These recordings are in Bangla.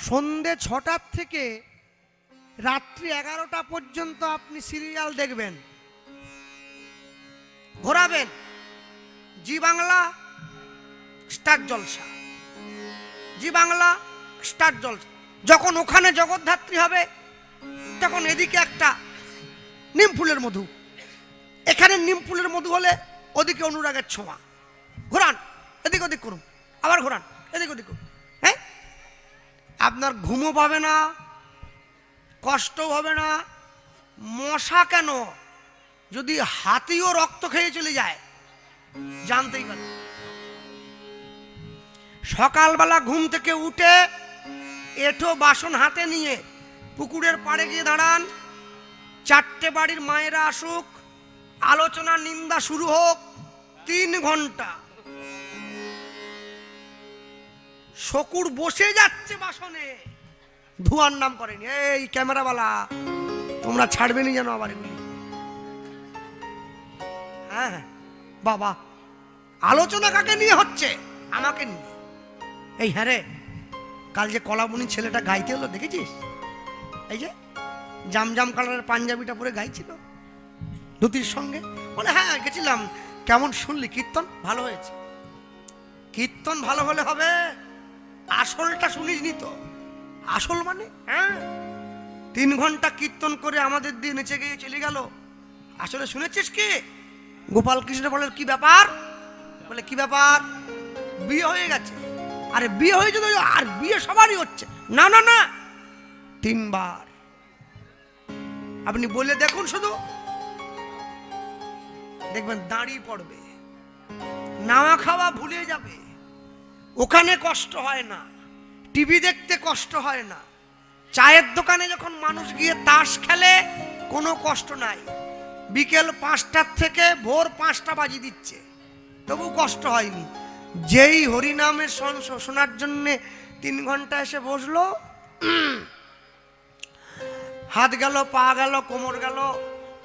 সন্ধে 6টা থেকে রাত্রি 11টা পর্যন্ত আপনি সিরিয়াল দেখবেন, ঘোরাবেন, জি বাংলা স্টার জলসা, জি বাংলা স্টার জলসা। যখন ওখানে জগদ্ধাত্রী হবে তখন এদিকে একটা নিম ফুলের মধু, এখানে নিম ফুলের মধু হলে ওদিকে অনুরাগের ছোঁয়া। ঘোরান, এদিক ওদিক করুন, আবার ঘোরান, এদিক ওদিক করুন। হ্যাঁ, আপনার ঘুমও পাবে না, কষ্টও হবে না। মশা কেন, যদি হাতিও রক্ত খেয়ে চলে যায় জানতেই পারে। সকালবেলা ঘুম থেকে উঠে এঁঠো বাসন হাতে নিয়ে পুকুরের পাড়ে গিয়ে দাঁড়ান, 4টে বাড়ির মায়েরা আসুক, আলোচনা নিন্দা শুরু হোক, 3 ঘন্টা। শকুর বসে যাচ্ছে বাসনে, ধোয়ার নাম করেনি। এই ক্যামেরাওয়ালা, তোমরা ছাড়বে নি যেন আবার এগুলি। হ্যাঁ বাবা, আলোচনা কাকে নিয়ে হচ্ছে? আমাকে নিয়ে। এই হ্যাঁ রে, কাল যে কলাবনি ছেলেটা গাইতে হলো দেখেছিস? এই যে জামজাম কালারের পাঞ্জাবিটা পরে গাইছিল ধুতির সঙ্গে। বলে হ্যাঁ গেছিলাম। কেমন শুনলি? কীর্তন ভালো হয়েছে। কীর্তন ভালো হলে হবে, আসলটা শুনিসনি তো? আসল মানে হ্যাঁ, 3 ঘন্টা কীর্তন করে আমাদের দিয়ে নেচে গিয়ে চলে গেল। আসলে শুনেছিস কি? গোপাল কৃষ্ণ বলে কি ব্যাপার? বলে কি ব্যাপার? বিয়ে হয়ে গেছে। আরে বিয়ে হয়েছে তো, আর বিয়ে সবারই হচ্ছে। না না না, 3 বার। আপনি বলে দেখুন, শুধু দেখবেন দাঁড়িয়ে পড়বে, নাওয়া খাওয়া ভুলে যাবে। ওখানে কষ্ট হয় না, টিভি দেখতে কষ্ট হয় না, চায়ের দোকানে যখন মানুষ গিয়ে তাস খেলে কোনো কষ্ট নাই। বিকেল 5টার থেকে ভোর 5টা বাজিয়ে দিচ্ছে, তবু কষ্ট হয়নি। যেই হরিনামের শোনার জন্য 3 ঘন্টা এসে বসলো, হাত গেল, পা গেল, কোমর গেল,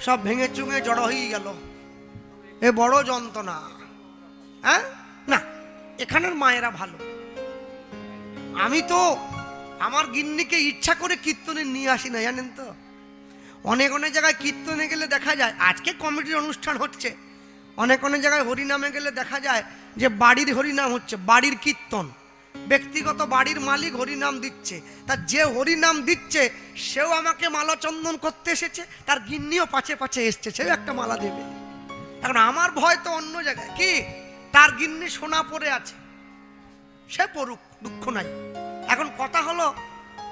সব ভেঙে চুঙে জড়ো হয়ে গেল। এ বড় যন্ত্রণা। হ্যাঁ না, এখানের মায়েরা ভালো। আমি তো আমার গিন্নিকে ইচ্ছা করে কীর্তনে নিয়ে আসি না, জানেন তো? অনেক অনেক জায়গায় কীর্তনে গেলে দেখা যায়, আজকে কমিটির অনুষ্ঠান হচ্ছে, অনেক অনেক জায়গায় হরিনামে গেলে দেখা যায় যে বাড়ির হরিনাম হচ্ছে, বাড়ির কীর্তন, ব্যক্তিগত বাড়ির মালিক হরিনাম দিচ্ছে। তা যে হরিনাম দিচ্ছে সেও আমাকে মালা চন্দন করতে এসেছে, তার গিন্নিও পাছে পাছে এসছে, সেও একটা মালা দেবে। এখন আমার ভয় তো অন্য জায়গায়, কি তার গিন্নি সোনা পরে আছে, সে পড়ুক, দুঃখ নাই। এখন কথা হলো,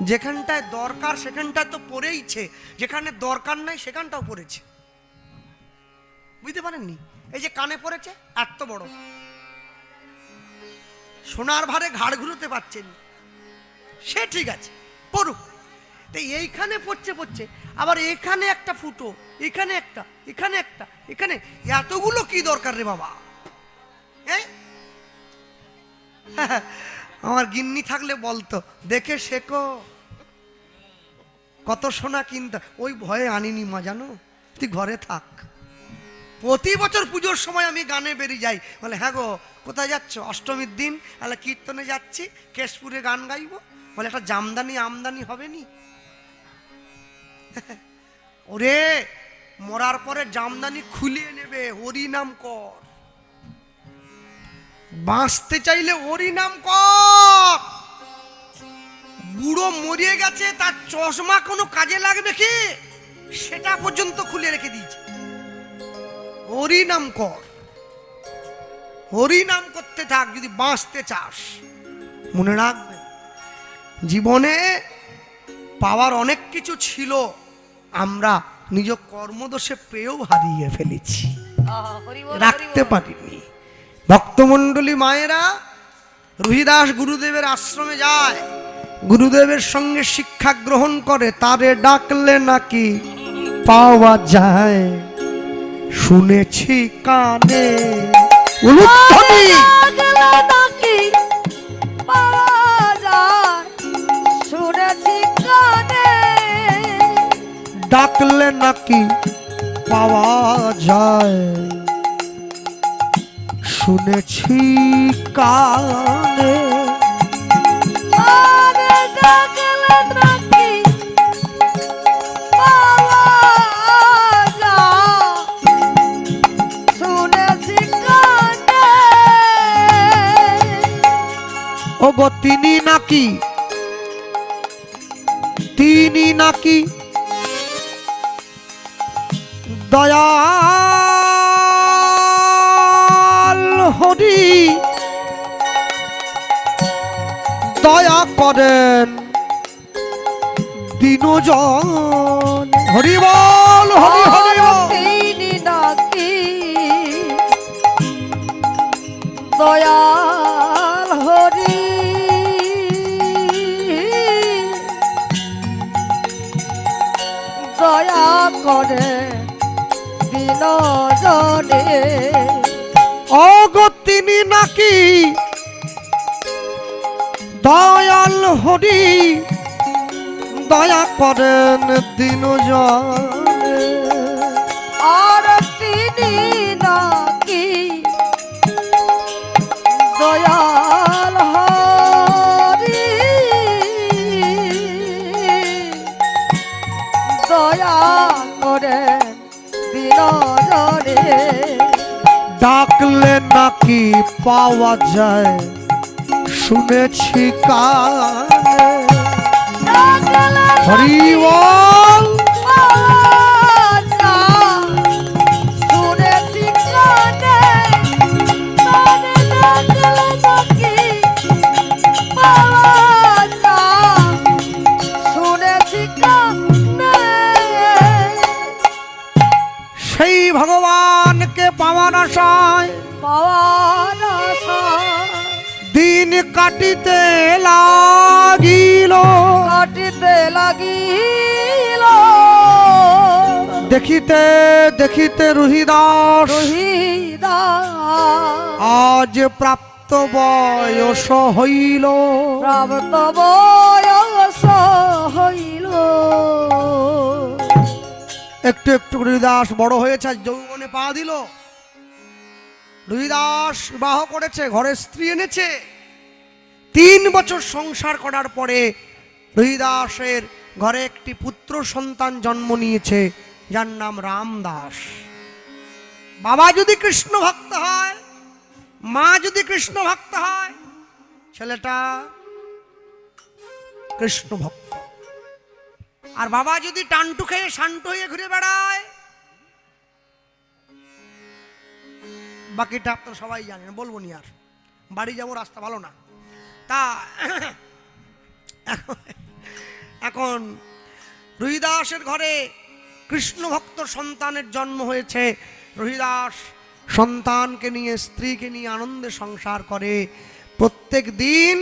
যেখানটায় দরকার সেখানটায় তো পড়েইছে, যেখানে দরকার নাই সেখানটাও পড়েছে। বুঝতে পারেননি? এই যে কানে পড়েছে এত বড়, সোনার ভারে ঘাড় ঘুরোতে পারছেন, সে ঠিক আছে পড়ুক। তো এইখানে পড়ছে পড়ছে, আবার এখানে একটা ফুটো, এখানে একটা, এখানে একটা, এখানে, এতগুলো কি দরকার রে বাবা? আমার গিন্নি থাকলে বলতো, দেখে শেখো, কত সোনা কিনতে। ওই ভয়ে আনিনি মা, জানো, তুই ঘরে থাক। প্রতি বছর পুজোর সময় আমি গানে বেরিয়ে যাই। বলে হ্যাঁ গো, কোথায় যাচ্ছ? অষ্টমীর দিন। আলে কীর্তনে যাচ্ছি, কেশপুরে গান গাইবো। বলে একটা জামদানি আমদানি হবে নি? ওরে, মরার পরে জামদানি খুলিয়ে নেবে, হরি নাম কর। বাঁচতে চাইলে হরি নাম কর। বুড়ো মরিয়ে গেছে, তার চশমা কোনো কাজে লাগবে কি? সেটা পর্যন্ত খুলে রেখে দিয়েছে। হরি নাম কর, হরি নাম করতে থাক যদি বাঁচতে চাস। মনে রাখবে, জীবনে পাওয়ার অনেক কিছু ছিল, আমরা নিজ কর্মদোষে পেয়েও হারিয়ে ফেলেছি, রাখতে পারিনি। ভক্তমণ্ডলী মায়েরা রুহিদাস গুরুদেবের আশ্রমে যায়, গুরুদেবের সঙ্গে শিক্ষা গ্রহণ করে, তারে ডাকলে নাকি পাওয়া যায়, শুনেছি কানে উলুধ্বনি। ডাকলে নাকি পাওয়া যায়, শুনেছি কানে। ও গো তিনি নাকি দয়াল হরি দয়া করেন দিনজন। হরি বল হরি হরি বল। তিনি নাকি দয়াল হরি দয়া করে দিনজনে। অগো তিনি নাকি দয়াল হরি দয়া করেন দিনজনে। আর তিনি নাকি দয়াল হরি দয়া করে দিনজনে। ডাকলে নাকি পাওয়া যায় শুনেছি কানে। হরি বল। শুনেছি কানে কানে ডাকলে নাকি পাওয়া যায় শুনেছি কানে। সেই ভগবানকে পাওয়ার আশায় পাওয়ার আশায় দিন কাটিতে লাগিল। কাটিতে লাগিল। দেখিতে দেখিতে রুহিদাস আজ প্রাপ্ত বয়স হইল। প্রাপ্ত বয়স হইল। একটু একটু রুহিদাস বড় হয়েছে, আজ যৌবনে পা দিল। রুহিদাস বিবাহ করেছে, ঘরে স্ত্রী এনেছে। 3 বছর সংসার করার পরে রুহিদাসের ঘরে একটি পুত্র সন্তান জন্ম নিয়েছে, যার নাম রামদাস। বাবা যদি কৃষ্ণ ভক্ত হয়, মা যদি কৃষ্ণ ভক্ত হয়, ছেলেটা কৃষ্ণ ভক্ত। আর বাবা যদি টান্টু খেয়ে শান্টু হয়ে ঘুরে বেড়ায়, বাকিটা আপনারা সবাই জানেন, বলবো নি আর। বাড়ি যাবো, রাস্তা ভালো না। তা এখন রুহিদাসের ঘরে কৃষ্ণ ভক্ত সন্তানের জন্ম হয়েছে। রুহিদাস সন্তানকে নিয়ে, স্ত্রীকে নিয়ে আনন্দে সংসার করে। প্রত্যেক দিন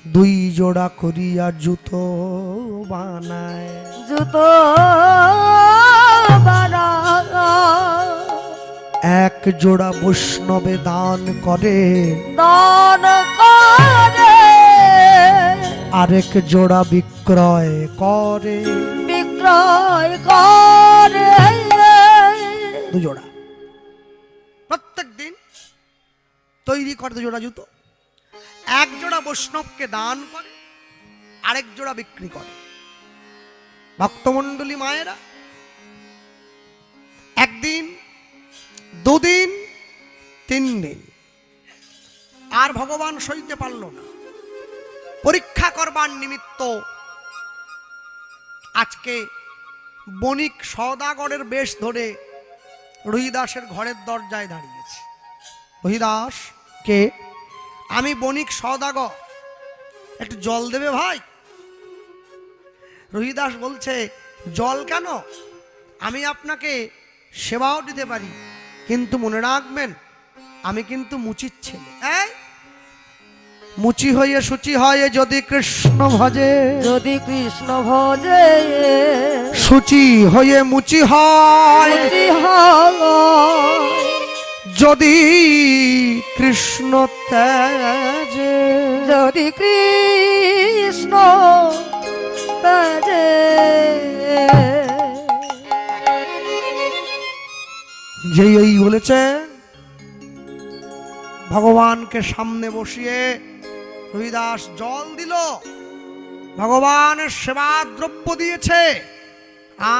2 জোড়া করিয়া জুতো বানায়। জুতো বানায়। 1 জোড়া বৈষ্ণবে দান করে। দান করে। আরেক জোড়া বিক্রয় করে। বিক্রয় করে। 2 জোড়া প্রত্যেক দিন তৈরি করে 2 জোড়া জুতো। 1 জোড়া বৈষ্ণবকে দান করে, আরেক জোড়া বিক্রি করে। ভক্তমণ্ডলী মায়েরা, একদিন, 2 দিন, 3 দিন আর ভগবান সইতে পারল না। পরীক্ষা করবার নিমিত্ত আজকে বণিক সওদাগরের বেশ ধরে রুহিদাসের ঘরের দরজায় দাঁড়িয়েছে। রুহিদাস কে? আমি বণিক সওদাগর, একটু জল দেবে ভাই? রুহিদাস বলছে, জল কেন? আমি আপনাকে সেবাও দিতে পারি, কিন্তু মনে রাখবেন আমি কিন্তু মুচির ছেলে। মুচি হয়ে শুচি হয় যদি কৃষ্ণ ভজে। যদি কৃষ্ণ ভজে। শুচি হয়ে মুচি হয় যদি কৃষ্ণ তেজে। যদি কৃষ্ণ তেজে। যেই এই বলেছে, ভগবানকে সামনে বসিয়ে রুহিদাস জল দিল, ভগবানের সেবা দ্রব্য দিয়েছে।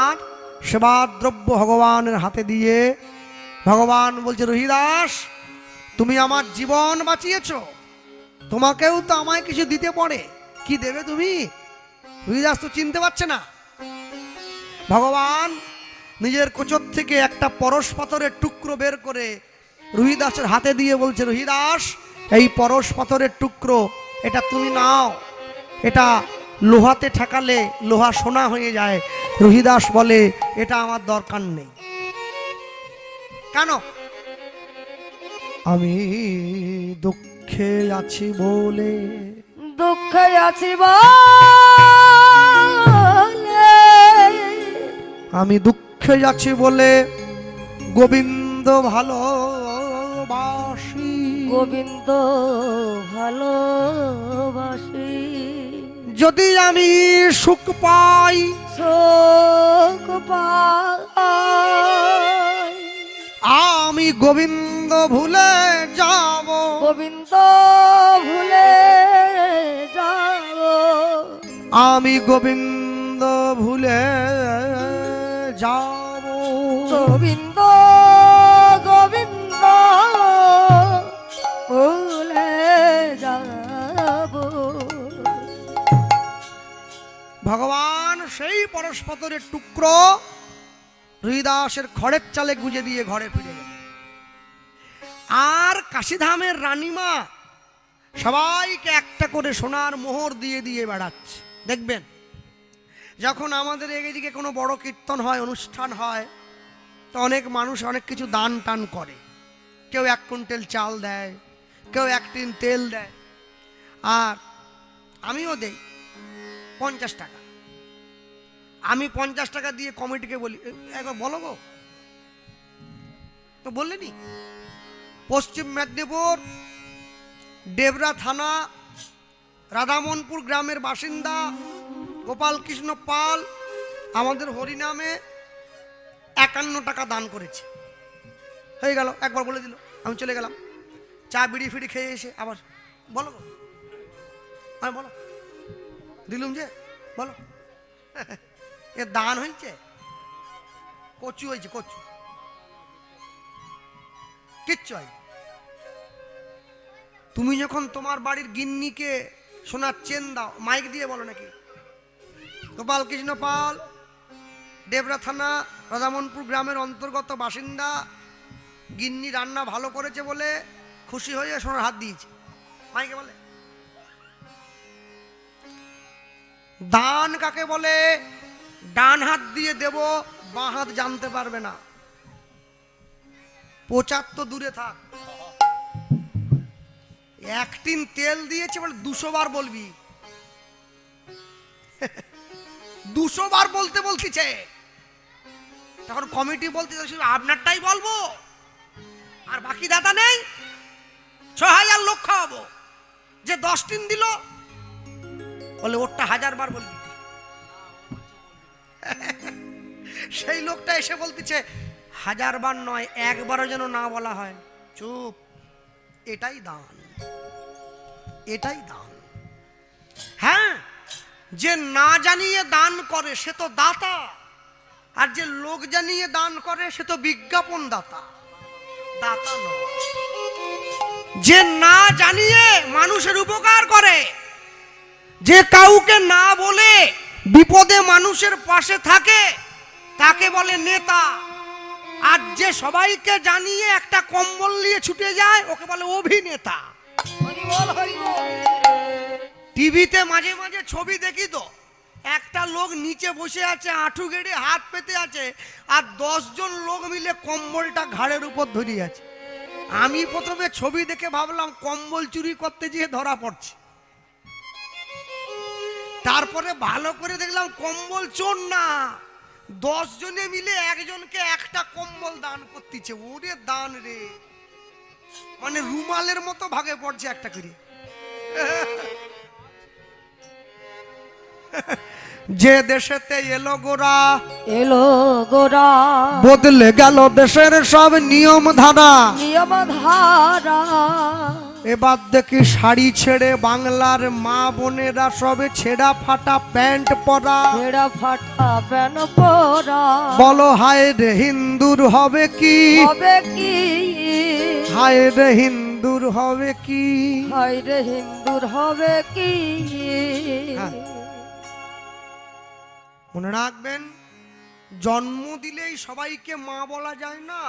আর সেবা দ্রব্য ভগবানের হাতে দিয়ে ভগবান বলছে, রুহিদাস তুমি আমার জীবন বাঁচিয়েছ, তোমাকেও তো আমায় কিছু দিতে পড়ে, কি দেবে তুমি? রুহিদাস তো চিনতে পারছে না। ভগবান নিজের কোচর থেকে একটা পরশ পাথরের টুকরো বের করে রুহিদাসের হাতে দিয়ে বলছে, রুহিদাস এই পরশ পাথরের টুকরো এটা তুমি নাও, এটা লোহাতে ঠেকালে লোহা সোনা হয়ে যায়। রুহিদাস বলে এটা আমার দরকার নেই। কেন? আমি দুঃখে আছি বলে, দুঃখে আছি বলে, আমি দুঃখে আছি বলে গোবিন্দ ভালোবাসি, গোবিন্দ ভালোবাসি। যদি আমি সুখ পাই, সুখ পাই, আমি গোবিন্দ ভুলে যাব, গোবিন্দ ভুলে যাব, আমি গোবিন্দ ভুলে যাব, গোবিন্দ গোবিন্দ ভুলে যাব। ভগবান সেই পরশ পাথরের টুকরো রুহিদাসের খড়ের চালে গুঁজে দিয়ে ঘরে ফিরে গেল। আর কাশীধামের রানীমা সবাইকে একটা করে সোনার মোহর দিয়ে দিয়ে বেড়াচ্ছে। দেখবেন যখন আমাদের এদিকে কোনো বড় কীর্তন হয়, অনুষ্ঠান হয়, তো অনেক মানুষ অনেক কিছু দান টান করে। কেউ 1 কুইন্টাল চাল দেয়, কেউ 1 টিন তেল দেয়, আর আমিও দেই 50 টাকা। আমি 50 টাকা দিয়ে কমিটিকে বলি, একবার বলো গো, তো বললেনি পশ্চিম মেদিনীপুর ডেবরা থানা রাধামনপুর গ্রামের বাসিন্দা গোপাল কৃষ্ণ পাল আমাদের হরিনামে 51 টাকা দান করেছে। হয়ে গেল, একবার বলে দিল, আমি চলে গেলাম। চা বিড়ি ফিড়ি খেয়ে এসে আবার বলো গো, আমি বলো দিলুম যে বলো এ দান হয়েছে, কচু হয়েছে, কচু কিচ্ছু হয়। তুমি যখন তোমার বাড়ির গিন্নিকে সোনার চেন দাও, মাইক দিয়ে বলো নাকি, গোপাল কৃষ্ণ পাল ডেবরা থানা রাধামনপুর গ্রামের অন্তর্গত বাসিন্দা, গিন্নি রান্না ভালো করেছে বলে খুশি হয়ে সোনার হাত দিয়েছে, মাইকে বলে। দান কাকে বলে? ডান হাত দিয়ে দেব, বাঁ হাত জানতে পারবে না, প্রচার তো দূরে থাক। 1 টিন তেল দিয়েছে বলে 200 বার বলবি, 200 বার বলতে বলতেছে। তখন কমিটি বলতে আপনারটাই বলবো, আর বাকি দাদা নেই, 6000 লোক খাওয়াবো, যে 10 টিন দিল বলে ওরটা 1000 বার বলবি। সেই লোকটা এসে বলতেছে 1000 বার নয়, 1 বারও যেন না বলা হয়। চুপ, এটাই দান, এটাই দান। হ্যাঁ, যে না জানিয়ে দান করে সে তো দাতা, আর যে লোক জানিয়ে দান করে সে তো বিজ্ঞাপন দাতা, দাতা নয়। যে না জানিয়ে মানুষের উপকার করে, যে কাউকে না বলে বিপদে মানুষের পাশে থাকে, তাকে বলে নেতা। আর যে সবাইকে জানিয়ে একটা কম্বল নিয়ে ছুটে যায়, ওকে বলে অভিনেতা। টিভিতে মাঝে মাঝে ছবি দেখি তো, একটা লোক নিচে বসে আছে, আঁঠু গেড়ে হাত পেতে আছে, আর 10 জন লোক মিলে কম্বলটা ঘাড়ের উপর ধরিয়ে আছে। আমি প্রথমে ছবি দেখে ভাবলাম কম্বল চুরি করতে গিয়ে ধরা পড়ছে, তারপরে ভালো করে দেখলাম কম্বল চোর না, 10 জনে মিলে একজনকে একটা কম্বল দান করতেছে। ওরে দান রে, মানে রুমালের মতো ভাগে পড়ছে একটা করে। যে দেশেতে এলো গোরা, এলো গোরা, বদলে গেল দেশের সব নিয়ম ধারা, নিয়ম ধারা। এবার দেখি শাড়ি ছেড়ে বাংলার মা বোনেরা সবে ছেঁড়া ফাটা প্যান্ট পরা, ছেঁড়া ফাটা প্যান পরা। বলো হায় রে হিন্দুর হবে কি, হবে কি, হায় রে হিন্দুর হিন্দুর হবে কি? হায় রে হিন্দুর হবে কি? হ্যাঁ। মনে রাখবেন, জন্ম দিলেই সবাইকে মা বলা যায় না।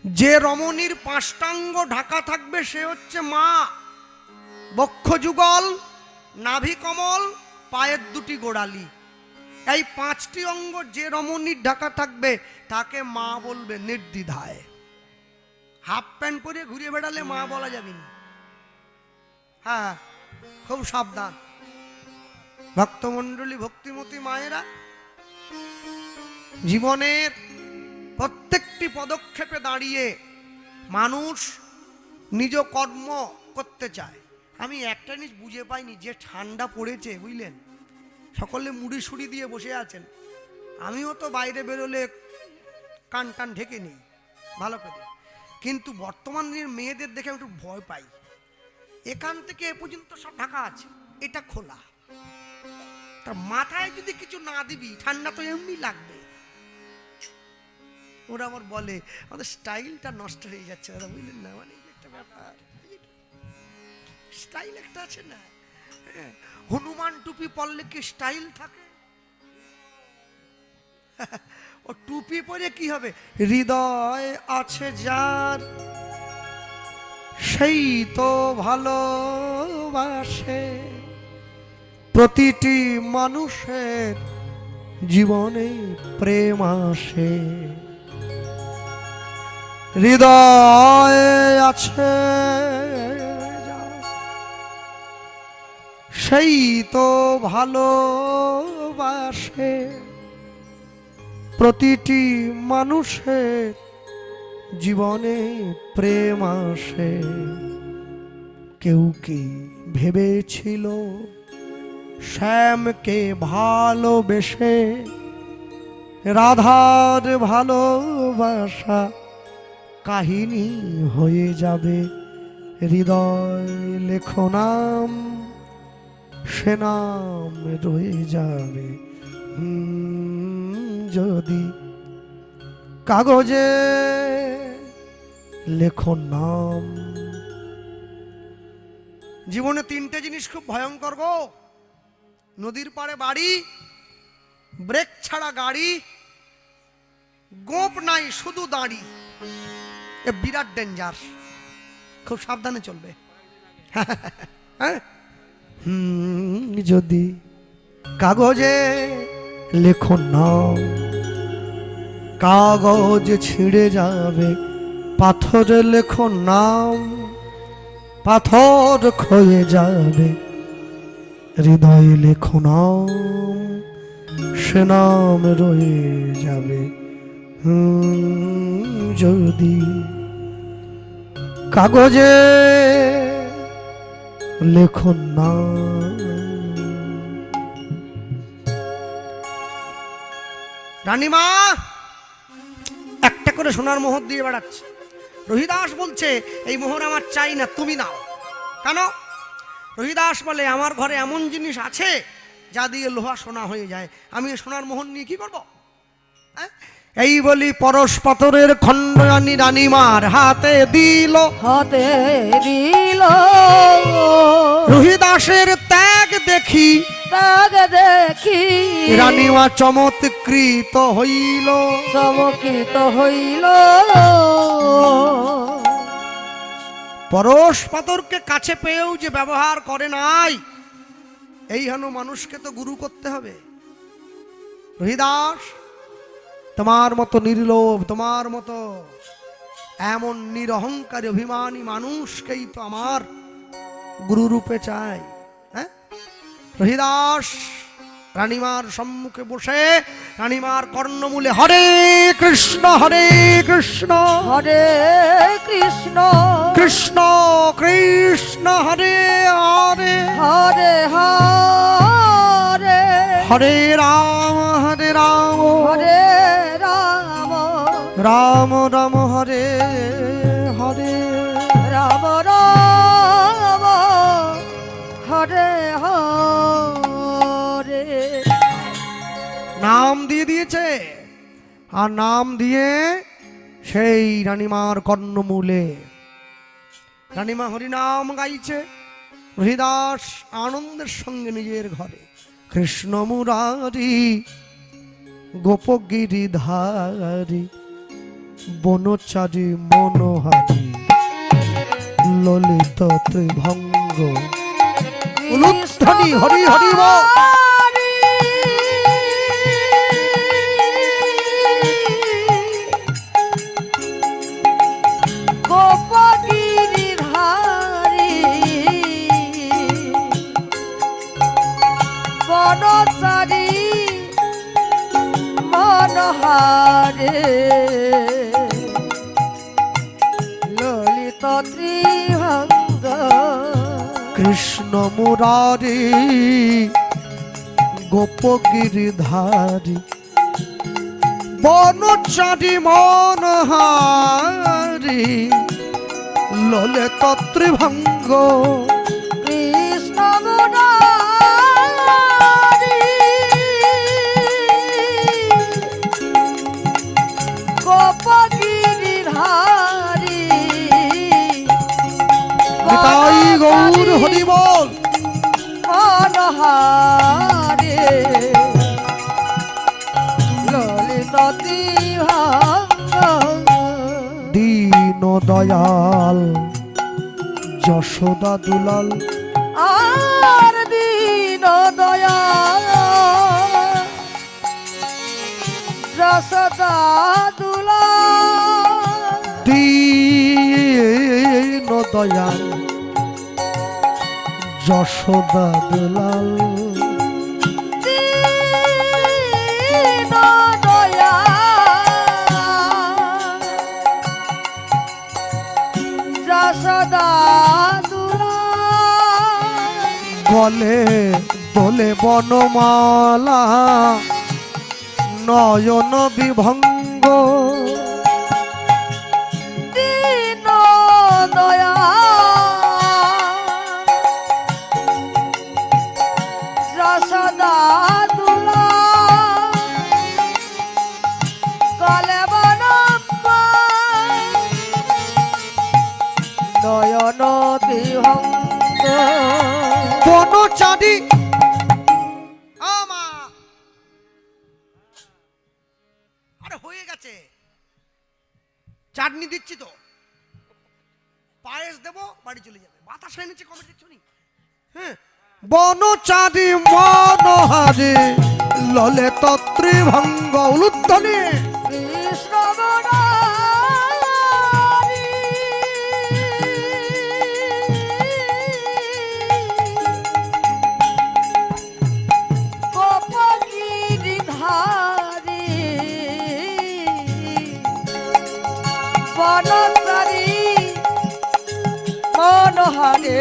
যে রমণীর পাঁচটাঙ্গ ঢাকা থাকবে সে হচ্ছে মা। বক্ষ যুগল, নাভি কমল, পায়ের দুটি গোড়ালি, এই পাঁচটি অঙ্গ যে রমণীর ঢাকা থাকবে তাকে মা বলবে নির্দ্বিধায়। হাফ প্যান্ট পরে ঘুরে বেড়ালে মা বলা যাবে না। হ্যাঁ, খুব সাবধান। ভক্তমণ্ডলী, ভক্তিমতী মায়েরা, জীবনের প্রত্যেকটি পদক্ষেপে দাঁড়িয়ে মানুষ নিজ কর্ম করতে চায়। আমি একটা জিনিস বুঝে পাইনি, যে ঠান্ডা পড়েছে বুঝলেন, সকলে মুড়ি সুড়ি দিয়ে বসে আছেন। আমিও তো বাইরে বেরোলে কান টান ঢেকে নিই ভালো করে, কিন্তু বর্তমান দিনের মেয়েদের দেখে আমি একটু ভয় পাই। এখান থেকে এ পর্যন্ত সব ঢাকা আছে, এটা খোলা। তা মাথায় যদি কিছু না দিবি ঠান্ডা তো এমনি লাগবে। ওরা আবার বলে আমাদের স্টাইলটা নষ্ট হয়ে যাচ্ছে দাদা, বুঝলেন না? মানে একটা ব্যাপার, স্টাইল একটা আছে না। হনুমান টুপি পরলে কি স্টাইল থাকে? ও টুপি পরে কি হবে? হৃদয় আছে যার সেই তো ভালোবাসে। প্রতিটি মানুষের জীবনে প্রেম আসে। হৃদয়ে আছে সেই তো ভালোবাসে। প্রতিটি মানুষের জীবনে প্রেম আসে। কেউ কি ভেবেছিল শ্যামকে ভালোবেসে রাধার ভালোবাসা কাহিনী হয়ে যাবে? হৃদয় লেখো নাম, সে নাম রয়ে যাবে। যদি কাগজে লেখো নাম। জীবনে তিনটে জিনিস খুব ভয়ঙ্কর গো। নদীর পাড়ে বাড়ি, ব্রেক ছাড়া গাড়ি, গোপ নাই শুধু দাঁড়ি। এ বিরাট ডেঞ্জার, খুব সাবধানে চলবে। হ্যাঁ, যদি কাগজে লেখো নাম, কাগজ ছিঁড়ে যাবে। পাথরে লেখো নাম, পাথর ক্ষয়ে যাবে। হৃদয় লেখো নাম, সে নাম রয়ে যাবে। যদি কাগজে লেখো নাম। রানীমা একটা করে সোনার মোহর দিয়ে বেড়াচ্ছে। রহিদাস বলছে এই মোহর আমার চাই না, তুমি নাও। কেন? রহিদাস বলে আমার ঘরে এমন জিনিস আছে যা দিয়ে লোহা সোনা হয়ে যায়, আমি সোনার মোহর নিয়ে কি করবো? এই বলি পরশ পাথরের খণ্ড রানীমার হাতে দিল। হাতে দিল রহিদাসের ত্যাগ দেখি, ত্যাগ দেখি রানীমা চমৎকৃত হইল। চমকিত হইল। পরশ পাথরকে কাছে পেয়েও যে ব্যবহার করে নাই, এই হেন মানুষকে তো গুরু করতে হবে। রহিদাস, তোমার মতো নির্লোভ, তোমার মতো এমন নিরহংকারী অভিমানী মানুষকেই তো আমার গুরু রূপে চাই। হ্যাঁ, রহিদাস রানীমার সম্মুখে বসে রানীমার কর্ণমূলে হরে কৃষ্ণ হরে কৃষ্ণ কৃষ্ণ কৃষ্ণ হরে হরে হরে হরে হরে রাম হরে রাম হরে রাম রাম রাম হরে হরে রাম রাম হরে হরে। নাম দিয়ে দিয়েছে, আর নাম দিয়ে সেই রানীমার কর্ণমূলে রানীমা হরিনাম গাইছে, হরিদাস আনন্দের সঙ্গে নিজের ঘরে। কৃষ্ণ মুরারি গোপগিরিধারী বনচারী মনোহারী ললিত ত্রিভঙ্গ উলুধ্বনি হরি হরি বল। গোপগিরিধারী বনচারী মনোহারে ললিত ত্রিভঙ্গ। কৃষ্ণ মুরারি গোপগিরিধারী বনচারী মনোহারী ললিত ত্রিভঙ্গ। কৃষ্ণ মুরারি গোপগিরিধারী নিতাই গৌর হরি বল। মনোহারে ললিত ত্রিভঙ্গ। দীন দয়াল যশোদা দুলাল আর দীন দয়াল যশোদা দুলাল। দীন দয়াল যশোদা দুলাল দীন দয়াল যশোদা দুলাল। গলে দোলে বনমালা নয়ন বিভঙ্গ। দীন দয়াল যশোদা দুলাল। গলে বনমালা নয়ন বিভঙ্গ। বনচারী আমা আরে হয়ে গেছে, চাটনি দিচ্ছি তো, পায়েস দেবো, বাড়ি চলে যাবে। বাতাস এনেছে কবে দেখছো নি? হ্যাঁ, বনচারী মনোহারী ললিত ত্রিভঙ্গ উলুধ্বনি। কৃষ্ণ মুরারি গোপগিরিধারী বনচারী মনোহারে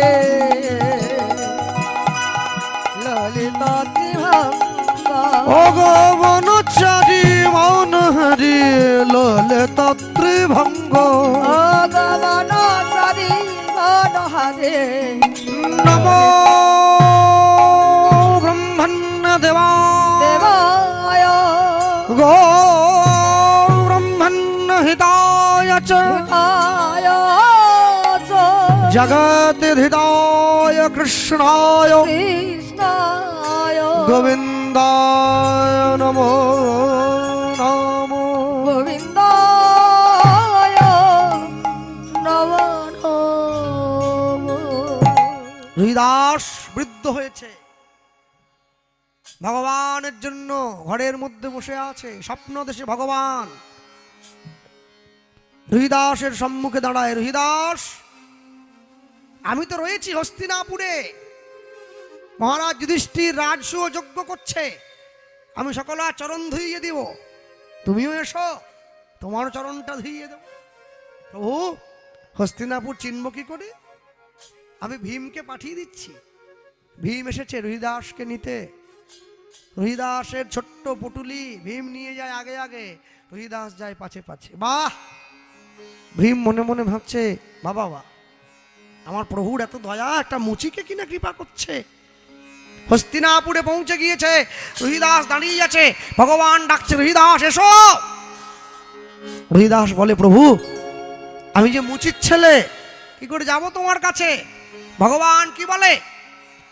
ললিত ত্রিভঙ্গ। ও গো বনচারী মনোহারী ললিত ত্রিভঙ্গ। বনচারী মনোহারে নমো ব্রহ্মণ্য দেবায় দেবায় গো ব্রহ্মণ্য হিতায় চ আয় চ জগদ্ধিতায় কৃষ্ণায় কৃষ্ণায় গোবিন্দায় নমো নমো। গোবিন্দায় নমো নমো। হরিদাস বৃদ্ধ হয়েছে, ভগবানের জন্য ঘরের মধ্যে বসে আছে, স্বপ্ন দেশে ভগবান। হরিদাসের সম্মুখে দাঁড়ায়, হরিদাস আমি তো রয়েছি হস্তিনাপুরে, মহারাজ যুধিষ্ঠির রাজসূয় যজ্ঞ করছে, আমি সকলের চরণ ধুইয়ে দিব, তুমিও এসো, তোমার চরণটা ধুইয়ে দেব। প্রভু হস্তিনাপুর চিনব কি করে? আমি ভীমকে পাঠিয়ে দিচ্ছি, ভীম এসেছে হরিদাসকে নিতে। হরিদাসের ছোট্ট পুটুলি ভীম নিয়ে যায় আগে আগে, হরিদাস যায় পাছে পাছে। বাহ! ভীম মনে মনে ভাবছে, বাবা বাহ, আমার প্রভুর এত দয়া, একটা মুচিকে কিনা কৃপা করছে। হস্তিনাপুরে পৌঁছে গিয়েছে, হরিদাস দাঁড়িয়ে আছে, ভগবান ডাকছে, হরিদাস এসো। হরিদাস বলে, প্রভু আমি যে মুচির ছেলে, কি করে যাব তোমার কাছে? ভগবান কি বলে,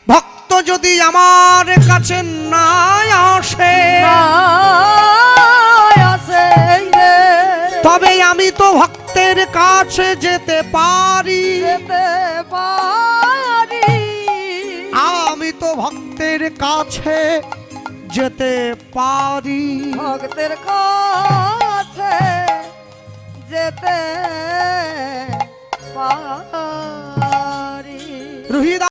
ভক্ত যদি আমার কাছে না আসে আসে রে, তবে আমি তো ভক্তের কাছে যেতে পারি, যেতে পারি, আমি তো ভক্তের কাছে যেতে পারি। ভক্তের কাছে যেতে পারি। রুহিদা